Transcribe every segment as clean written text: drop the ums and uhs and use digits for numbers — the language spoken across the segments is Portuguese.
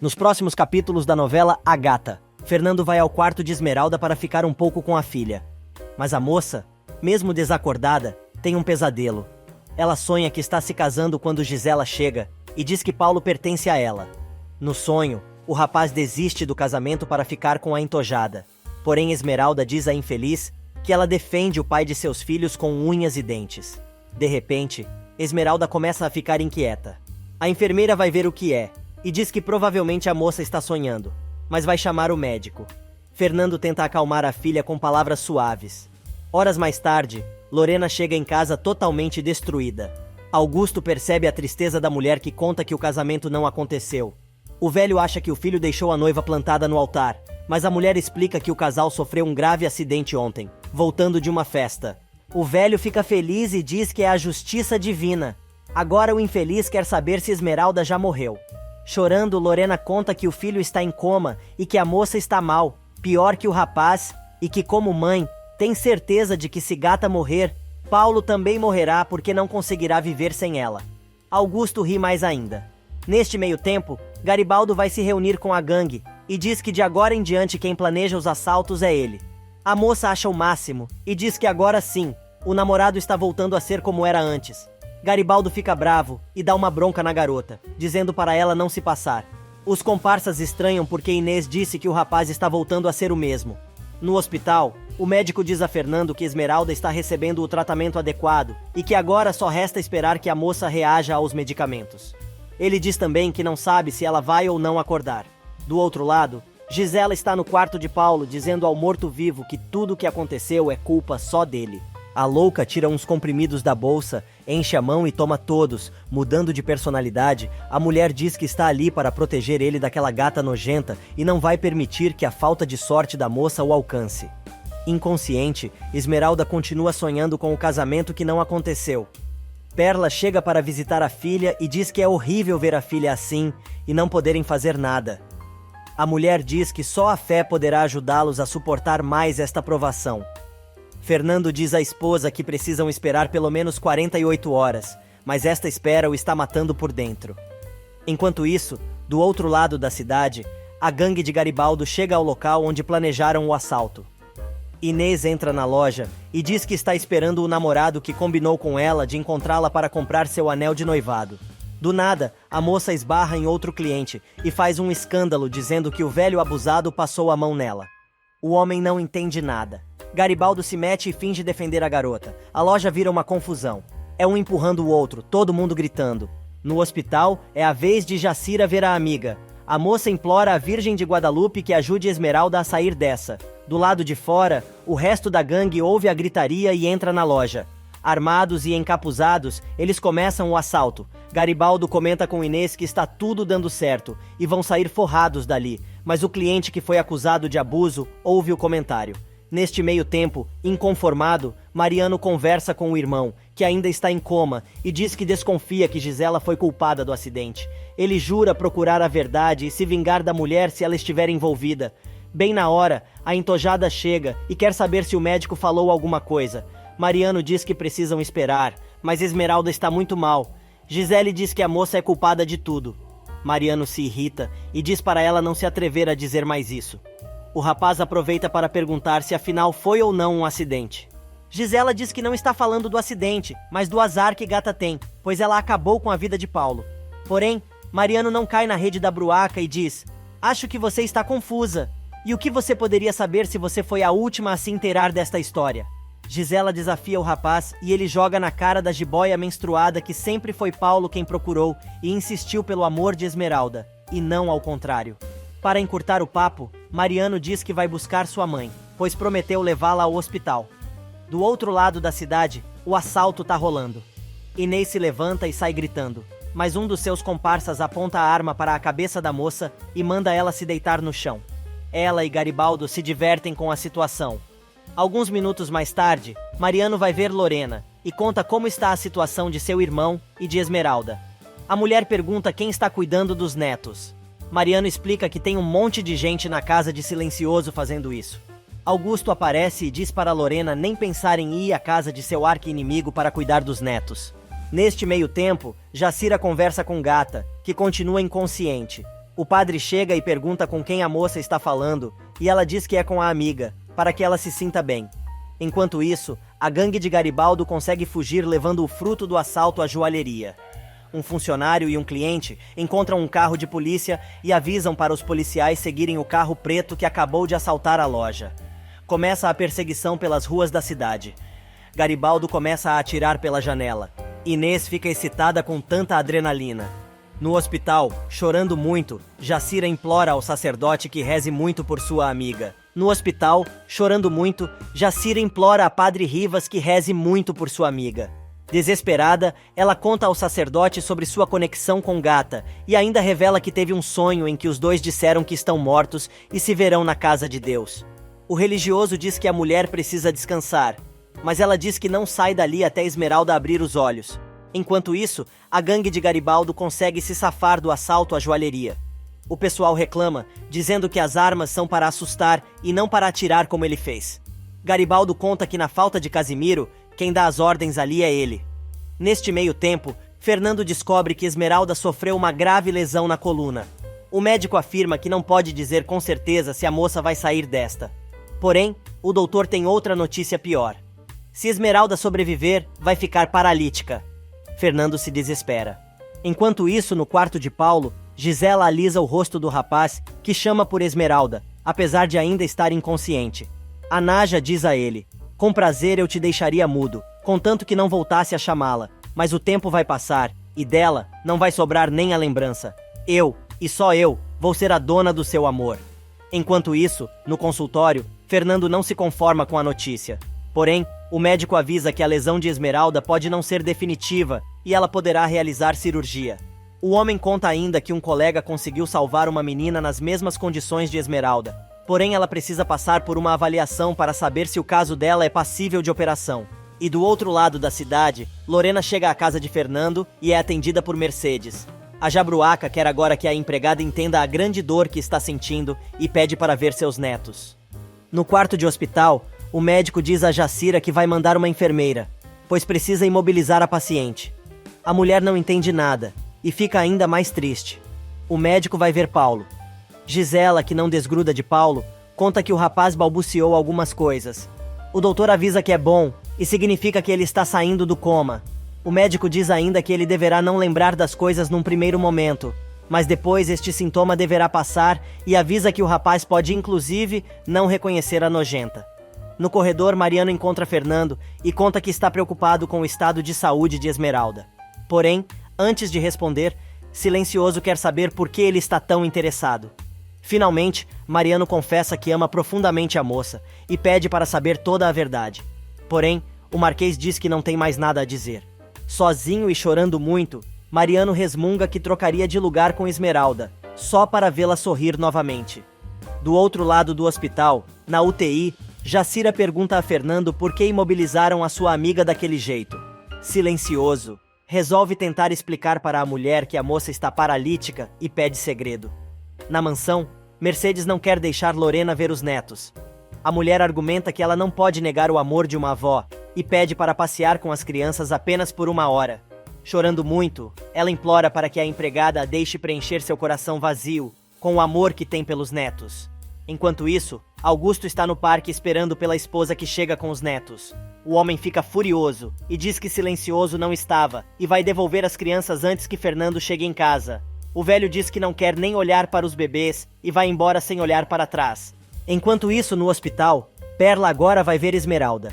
Nos próximos capítulos da novela A Gata, Fernando vai ao quarto de Esmeralda para ficar um pouco com a filha. Mas a moça, mesmo desacordada, tem um pesadelo. Ela sonha que está se casando quando Gisela chega e diz que Paulo pertence a ela. No sonho, o rapaz desiste do casamento para ficar com a entojada. Porém, Esmeralda diz à infeliz que ela defende o pai de seus filhos com unhas e dentes. De repente, Esmeralda começa a ficar inquieta. A enfermeira vai ver o que é e diz que provavelmente a moça está sonhando, mas vai chamar o médico. Fernando tenta acalmar a filha com palavras suaves. Horas mais tarde, Lorena chega em casa totalmente destruída. Augusto percebe a tristeza da mulher que conta que o casamento não aconteceu. O velho acha que o filho deixou a noiva plantada no altar, mas a mulher explica que o casal sofreu um grave acidente ontem, voltando de uma festa. O velho fica feliz e diz que é a justiça divina. Agora o infeliz quer saber se Esmeralda já morreu. Chorando, Lorena conta que o filho está em coma e que a moça está mal, pior que o rapaz, e que como mãe, tem certeza de que se Gata morrer, Paulo também morrerá porque não conseguirá viver sem ela. Augusto ri mais ainda. Neste meio tempo, Garibaldo vai se reunir com a gangue e diz que de agora em diante quem planeja os assaltos é ele. A moça acha o máximo e diz que agora sim, o namorado está voltando a ser como era antes. Garibaldo fica bravo e dá uma bronca na garota, dizendo para ela não se passar. Os comparsas estranham porque Inês disse que o rapaz está voltando a ser o mesmo. No hospital, o médico diz a Fernando que Esmeralda está recebendo o tratamento adequado e que agora só resta esperar que a moça reaja aos medicamentos. Ele diz também que não sabe se ela vai ou não acordar. Do outro lado, Gisela está no quarto de Paulo dizendo ao morto-vivo que tudo o que aconteceu é culpa só dele. A louca tira uns comprimidos da bolsa, enche a mão e toma todos. Mudando de personalidade, a mulher diz que está ali para proteger ele daquela gata nojenta e não vai permitir que a falta de sorte da moça o alcance. Inconsciente, Esmeralda continua sonhando com o casamento que não aconteceu. Perla chega para visitar a filha e diz que é horrível ver a filha assim e não poderem fazer nada. A mulher diz que só a fé poderá ajudá-los a suportar mais esta provação. Fernando diz à esposa que precisam esperar pelo menos 48 horas, mas esta espera o está matando por dentro. Enquanto isso, do outro lado da cidade, a gangue de Garibaldo chega ao local onde planejaram o assalto. Inês entra na loja e diz que está esperando o namorado que combinou com ela de encontrá-la para comprar seu anel de noivado. Do nada, a moça esbarra em outro cliente e faz um escândalo dizendo que o velho abusado passou a mão nela. O homem não entende nada. Garibaldo se mete e finge defender a garota. A loja vira uma confusão. É um empurrando o outro, todo mundo gritando. No hospital, é a vez de Jacira ver a amiga. A moça implora à Virgem de Guadalupe que ajude Esmeralda a sair dessa. Do lado de fora, o resto da gangue ouve a gritaria e entra na loja. Armados e encapuzados, eles começam o assalto. Garibaldo comenta com Inês que está tudo dando certo e vão sair forrados dali, mas o cliente que foi acusado de abuso ouve o comentário. Neste meio tempo, inconformado, Mariano conversa com o irmão, que ainda está em coma, e diz que desconfia que Gisela foi culpada do acidente. Ele jura procurar a verdade e se vingar da mulher se ela estiver envolvida. Bem na hora, a entojada chega e quer saber se o médico falou alguma coisa. Mariano diz que precisam esperar, mas Esmeralda está muito mal. Gisele diz que a moça é culpada de tudo. Mariano se irrita e diz para ela não se atrever a dizer mais isso. O rapaz aproveita para perguntar se afinal foi ou não um acidente. Gisela diz que não está falando do acidente, mas do azar que Gata tem, pois ela acabou com a vida de Paulo. Porém, Mariano não cai na rede da bruaca e diz: "Acho que você está confusa. E o que você poderia saber se você foi a última a se inteirar desta história?" Gisela desafia o rapaz e ele joga na cara da jiboia menstruada que sempre foi Paulo quem procurou e insistiu pelo amor de Esmeralda, e não ao contrário. Para encurtar o papo, Mariano diz que vai buscar sua mãe, pois prometeu levá-la ao hospital. Do outro lado da cidade, o assalto tá rolando. Inês se levanta e sai gritando, mas um dos seus comparsas aponta a arma para a cabeça da moça e manda ela se deitar no chão. Ela e Garibaldo se divertem com a situação. Alguns minutos mais tarde, Mariano vai ver Lorena e conta como está a situação de seu irmão e de Esmeralda. A mulher pergunta quem está cuidando dos netos. Mariano explica que tem um monte de gente na casa de Silencioso fazendo isso. Augusto aparece e diz para Lorena nem pensar em ir à casa de seu arqui-inimigo para cuidar dos netos. Neste meio tempo, Jacira conversa com Gata, que continua inconsciente. O padre chega e pergunta com quem a moça está falando, e ela diz que é com a amiga, para que ela se sinta bem. Enquanto isso, a gangue de Garibaldo consegue fugir levando o fruto do assalto à joalheria. Um funcionário e um cliente encontram um carro de polícia e avisam para os policiais seguirem o carro preto que acabou de assaltar a loja. Começa a perseguição pelas ruas da cidade. Garibaldo começa a atirar pela janela. Inês fica excitada com tanta adrenalina. No hospital, chorando muito, Jacira implora ao sacerdote que reze muito por sua amiga. No hospital, chorando muito, Jacira implora a Padre Rivas que reze muito por sua amiga. Desesperada, ela conta ao sacerdote sobre sua conexão com Gata e ainda revela que teve um sonho em que os dois disseram que estão mortos e se verão na casa de Deus. O religioso diz que a mulher precisa descansar, mas ela diz que não sai dali até Esmeralda abrir os olhos. Enquanto isso, a gangue de Garibaldo consegue se safar do assalto à joalheria. O pessoal reclama, dizendo que as armas são para assustar e não para atirar como ele fez. Garibaldo conta que na falta de Casimiro, quem dá as ordens ali é ele. Neste meio tempo, Fernando descobre que Esmeralda sofreu uma grave lesão na coluna. O médico afirma que não pode dizer com certeza se a moça vai sair desta. Porém, o doutor tem outra notícia pior. Se Esmeralda sobreviver, vai ficar paralítica. Fernando se desespera. Enquanto isso, no quarto de Paulo, Gisela alisa o rosto do rapaz, que chama por Esmeralda, apesar de ainda estar inconsciente. A Naja diz a ele: "Com prazer eu te deixaria mudo, contanto que não voltasse a chamá-la, mas o tempo vai passar, e dela não vai sobrar nem a lembrança. Eu, e só eu, vou ser a dona do seu amor." Enquanto isso, no consultório, Fernando não se conforma com a notícia. Porém, o médico avisa que a lesão de Esmeralda pode não ser definitiva e ela poderá realizar cirurgia. O homem conta ainda que um colega conseguiu salvar uma menina nas mesmas condições de Esmeralda. Porém, ela precisa passar por uma avaliação para saber se o caso dela é passível de operação. E do outro lado da cidade, Lorena chega à casa de Fernando e é atendida por Mercedes. A jabruaca quer agora que a empregada entenda a grande dor que está sentindo e pede para ver seus netos. No quarto de hospital, o médico diz a Jacira que vai mandar uma enfermeira, pois precisa imobilizar a paciente. A mulher não entende nada e fica ainda mais triste. O médico vai ver Paulo. Gisela, que não desgruda de Paulo, conta que o rapaz balbuciou algumas coisas. O doutor avisa que é bom e significa que ele está saindo do coma. O médico diz ainda que ele deverá não lembrar das coisas num primeiro momento, mas depois este sintoma deverá passar e avisa que o rapaz pode inclusive não reconhecer a nojenta. No corredor, Mariano encontra Fernando e conta que está preocupado com o estado de saúde de Esmeralda. Porém, antes de responder, Silencioso quer saber por que ele está tão interessado. Finalmente, Mariano confessa que ama profundamente a moça e pede para saber toda a verdade. Porém, o Marquês diz que não tem mais nada a dizer. Sozinho e chorando muito, Mariano resmunga que trocaria de lugar com Esmeralda, só para vê-la sorrir novamente. Do outro lado do hospital, na UTI, Jacira pergunta a Fernando por que imobilizaram a sua amiga daquele jeito. Silencioso, resolve tentar explicar para a mulher que a moça está paralítica e pede segredo. Na mansão, Mercedes não quer deixar Lorena ver os netos. A mulher argumenta que ela não pode negar o amor de uma avó e pede para passear com as crianças apenas por 1 hora. Chorando muito, ela implora para que a empregada a deixe preencher seu coração vazio com o amor que tem pelos netos. Enquanto isso, Augusto está no parque esperando pela esposa que chega com os netos. O homem fica furioso e diz que Silencioso não estava e vai devolver as crianças antes que Fernando chegue em casa. O velho diz que não quer nem olhar para os bebês e vai embora sem olhar para trás. Enquanto isso, no hospital, Perla agora vai ver Esmeralda.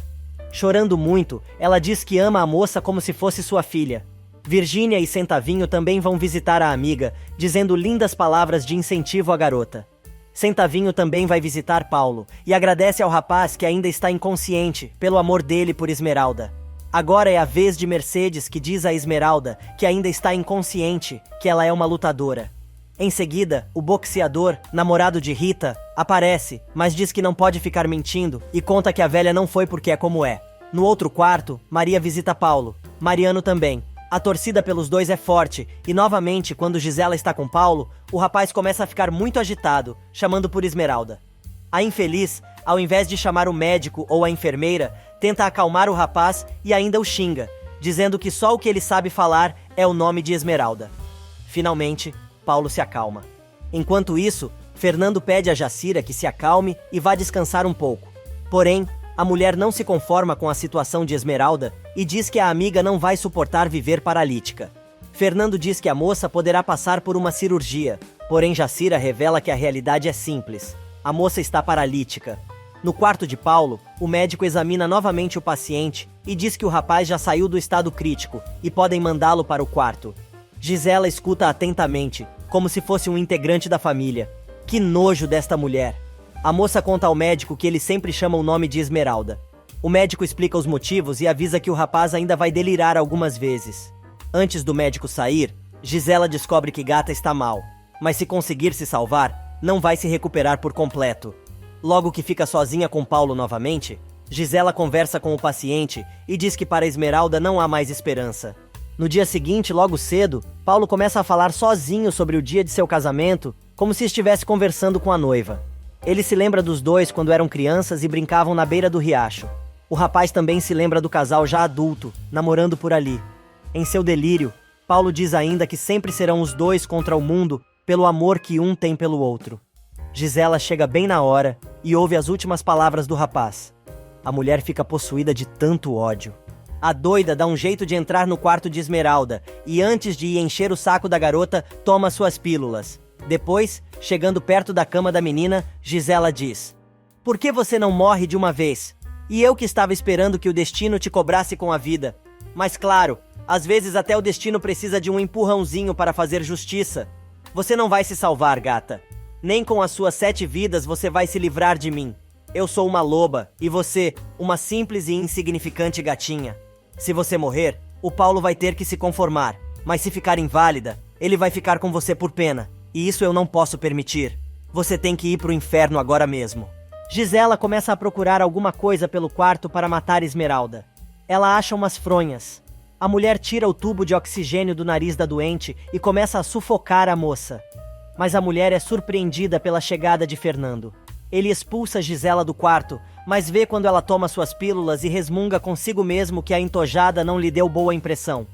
Chorando muito, ela diz que ama a moça como se fosse sua filha. Virgínia e Centavinho também vão visitar a amiga, dizendo lindas palavras de incentivo à garota. Centavinho também vai visitar Paulo e agradece ao rapaz que ainda está inconsciente pelo amor dele por Esmeralda. Agora é a vez de Mercedes, que diz a Esmeralda que ainda está inconsciente, que ela é uma lutadora. Em seguida, o boxeador, namorado de Rita, aparece, mas diz que não pode ficar mentindo e conta que a velha não foi porque é como é. No outro quarto, Maria visita Paulo. Mariano também. A torcida pelos dois é forte e, novamente, quando Gisela está com Paulo, o rapaz começa a ficar muito agitado, chamando por Esmeralda. A infeliz, ao invés de chamar o médico ou a enfermeira, tenta acalmar o rapaz e ainda o xinga, dizendo que só o que ele sabe falar é o nome de Esmeralda. Finalmente, Paulo se acalma. Enquanto isso, Fernando pede a Jacira que se acalme e vá descansar um pouco. Porém, a mulher não se conforma com a situação de Esmeralda e diz que a amiga não vai suportar viver paralítica. Fernando diz que a moça poderá passar por uma cirurgia, porém Jacira revela que a realidade é simples. A moça está paralítica. No quarto de Paulo, o médico examina novamente o paciente e diz que o rapaz já saiu do estado crítico e podem mandá-lo para o quarto. Gisela escuta atentamente, como se fosse um integrante da família. Que nojo desta mulher! A moça conta ao médico que ele sempre chama o nome de Esmeralda. O médico explica os motivos e avisa que o rapaz ainda vai delirar algumas vezes. Antes do médico sair, Gisela descobre que Gata está mal, mas se conseguir se salvar, não vai se recuperar por completo. Logo que fica sozinha com Paulo novamente, Gisela conversa com o paciente e diz que para Esmeralda não há mais esperança. No dia seguinte, logo cedo, Paulo começa a falar sozinho sobre o dia de seu casamento, como se estivesse conversando com a noiva. Ele se lembra dos dois quando eram crianças e brincavam na beira do riacho. O rapaz também se lembra do casal já adulto, namorando por ali. Em seu delírio, Paulo diz ainda que sempre serão os dois contra o mundo pelo amor que um tem pelo outro. Gisela chega bem na hora e ouve as últimas palavras do rapaz. A mulher fica possuída de tanto ódio. A doida dá um jeito de entrar no quarto de Esmeralda e antes de ir encher o saco da garota, toma suas pílulas. Depois, chegando perto da cama da menina, Gisela diz: "Por que você não morre de uma vez? E eu que estava esperando que o destino te cobrasse com a vida. Mas claro, às vezes até o destino precisa de um empurrãozinho para fazer justiça. Você não vai se salvar, gata. Nem com as suas 7 vidas você vai se livrar de mim. Eu sou uma loba e você, uma simples e insignificante gatinha. Se você morrer, o Paulo vai ter que se conformar, mas se ficar inválida, ele vai ficar com você por pena. E isso eu não posso permitir. Você tem que ir pro inferno agora mesmo." Gisela começa a procurar alguma coisa pelo quarto para matar Esmeralda. Ela acha umas fronhas. A mulher tira o tubo de oxigênio do nariz da doente e começa a sufocar a moça. Mas a mulher é surpreendida pela chegada de Fernando. Ele expulsa Gisela do quarto, mas vê quando ela toma suas pílulas e resmunga consigo mesmo que a entojada não lhe deu boa impressão.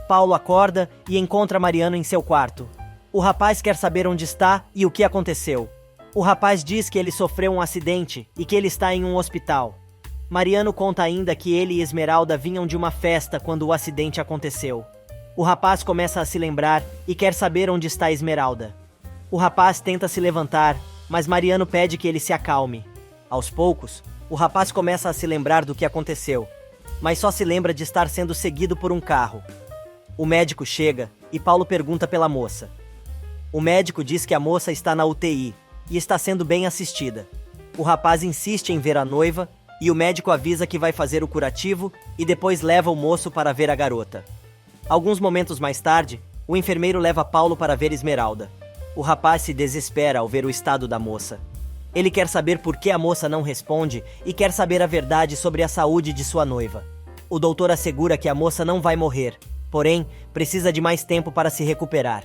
Paulo acorda e encontra Mariano em seu quarto. O rapaz quer saber onde está e o que aconteceu. O rapaz diz que ele sofreu um acidente e que ele está em um hospital. Mariano conta ainda que ele e Esmeralda vinham de uma festa quando o acidente aconteceu. O rapaz começa a se lembrar e quer saber onde está Esmeralda. O rapaz tenta se levantar, mas Mariano pede que ele se acalme. Aos poucos, o rapaz começa a se lembrar do que aconteceu, mas só se lembra de estar sendo seguido por um carro. O médico chega e Paulo pergunta pela moça. O médico diz que a moça está na UTI e está sendo bem assistida. O rapaz insiste em ver a noiva e o médico avisa que vai fazer o curativo e depois leva o moço para ver a garota. Alguns momentos mais tarde, o enfermeiro leva Paulo para ver Esmeralda. O rapaz se desespera ao ver o estado da moça. Ele quer saber por que a moça não responde e quer saber a verdade sobre a saúde de sua noiva. O doutor assegura que a moça não vai morrer, porém, precisa de mais tempo para se recuperar.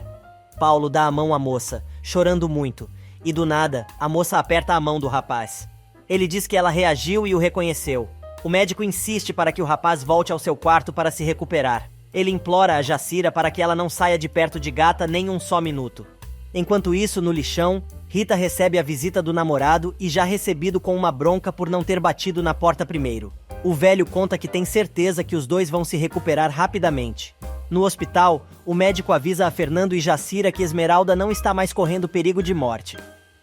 Paulo dá a mão à moça, chorando muito, e do nada, a moça aperta a mão do rapaz. Ele diz que ela reagiu e o reconheceu. O médico insiste para que o rapaz volte ao seu quarto para se recuperar. Ele implora a Jacira para que ela não saia de perto de Gata nem um só minuto. Enquanto isso, no lixão, Rita recebe a visita do namorado e já recebido com uma bronca por não ter batido na porta primeiro. O velho conta que tem certeza que os dois vão se recuperar rapidamente. No hospital, o médico avisa a Fernando e Jacira que Esmeralda não está mais correndo perigo de morte.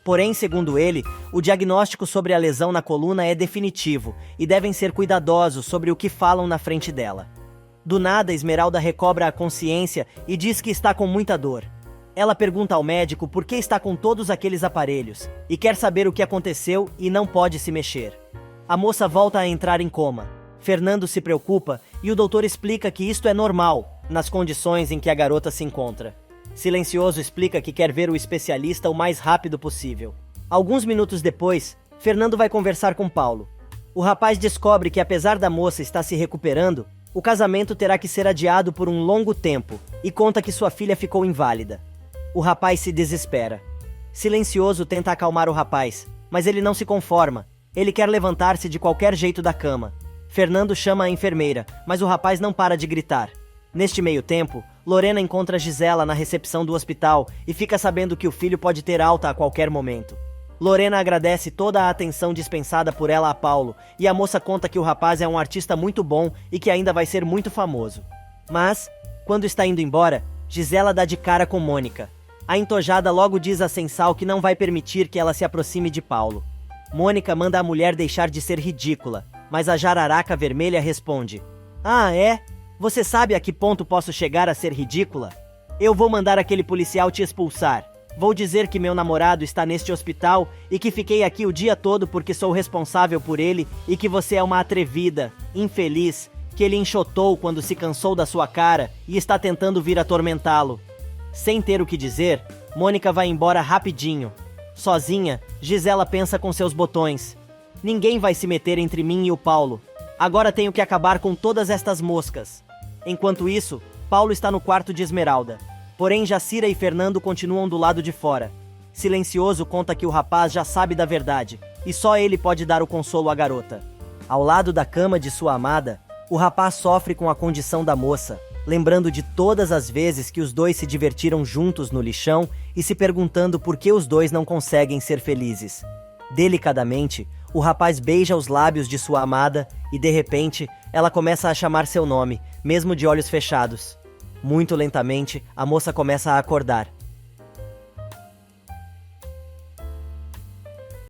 Porém, segundo ele, o diagnóstico sobre a lesão na coluna é definitivo e devem ser cuidadosos sobre o que falam na frente dela. Do nada, Esmeralda recobra a consciência e diz que está com muita dor. Ela pergunta ao médico por que está com todos aqueles aparelhos e quer saber o que aconteceu e não pode se mexer. A moça volta a entrar em coma. Fernando se preocupa e o doutor explica que isto é normal, nas condições em que a garota se encontra. Silencioso explica que quer ver o especialista o mais rápido possível. Alguns minutos depois, Fernando vai conversar com Paulo. O rapaz descobre que apesar da moça estar se recuperando, o casamento terá que ser adiado por um longo tempo e conta que sua filha ficou inválida. O rapaz se desespera. Silencioso tenta acalmar o rapaz, mas ele não se conforma. Ele quer levantar-se de qualquer jeito da cama. Fernando chama a enfermeira, mas o rapaz não para de gritar. Neste meio tempo, Lorena encontra Gisela na recepção do hospital e fica sabendo que o filho pode ter alta a qualquer momento. Lorena agradece toda a atenção dispensada por ela a Paulo, e a moça conta que o rapaz é um artista muito bom e que ainda vai ser muito famoso. Mas, quando está indo embora, Gisela dá de cara com Mônica. A entojada logo diz a Sensal que não vai permitir que ela se aproxime de Paulo. Mônica manda a mulher deixar de ser ridícula, mas a jararaca vermelha responde: "Ah, é? Você sabe a que ponto posso chegar a ser ridícula? Eu vou mandar aquele policial te expulsar. Vou dizer que meu namorado está neste hospital e que fiquei aqui o dia todo porque sou responsável por ele e que você é uma atrevida, infeliz, que ele enxotou quando se cansou da sua cara e está tentando vir atormentá-lo." Sem ter o que dizer, Mônica vai embora rapidinho. Sozinha, Gisela pensa com seus botões: "Ninguém vai se meter entre mim e o Paulo. Agora tenho que acabar com todas estas moscas." Enquanto isso, Paulo está no quarto de Esmeralda. Porém, Jacira e Fernando continuam do lado de fora. Silencioso conta que o rapaz já sabe da verdade, e só ele pode dar o consolo à garota. Ao lado da cama de sua amada, o rapaz sofre com a condição da moça, lembrando de todas as vezes que os dois se divertiram juntos no lixão e se perguntando por que os dois não conseguem ser felizes. Delicadamente, o rapaz beija os lábios de sua amada e, de repente, ela começa a chamar seu nome, mesmo de olhos fechados. Muito lentamente, a moça começa a acordar.